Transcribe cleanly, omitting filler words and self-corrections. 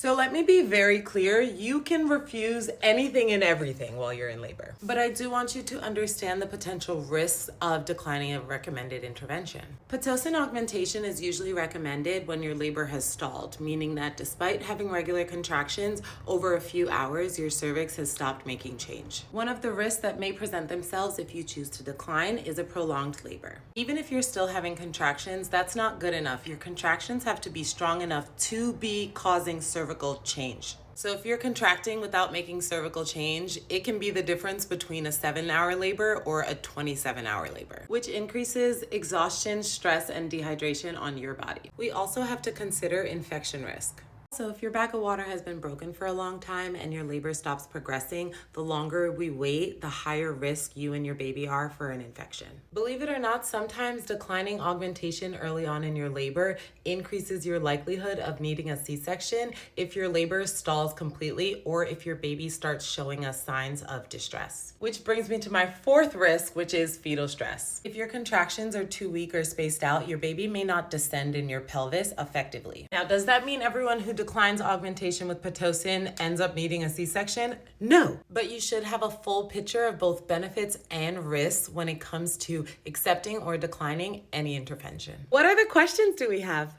So let me be very clear, you can refuse anything and everything while you're in labor. But I do want you to understand the potential risks of declining a recommended intervention. Pitocin augmentation is usually recommended when your labor has stalled, meaning that despite having regular contractions, over a few hours, your cervix has stopped making change. One of the risks that may present themselves if you choose to decline is a prolonged labor. Even if you're still having contractions, that's not good enough. Your contractions have to be strong enough to be causing cervical change. So if you're contracting without making cervical change, it can be the difference between a 7-hour labor or a 27-hour labor, which increases exhaustion, stress, and dehydration on your body. We also have to consider infection risk. So if your bag of water has been broken for a long time and your labor stops progressing, the longer we wait, the higher risk you and your baby are for an infection. Believe it or not, sometimes declining augmentation early on in your labor increases your likelihood of needing a C-section if your labor stalls completely or if your baby starts showing us signs of distress. Which brings me to my fourth risk, which is fetal stress. If your contractions are too weak or spaced out, your baby may not descend in your pelvis effectively. Now, does that mean everyone who declines augmentation with Pitocin ends up needing a C-section? No, but you should have a full picture of both benefits and risks when it comes to accepting or declining any intervention. What other questions do we have?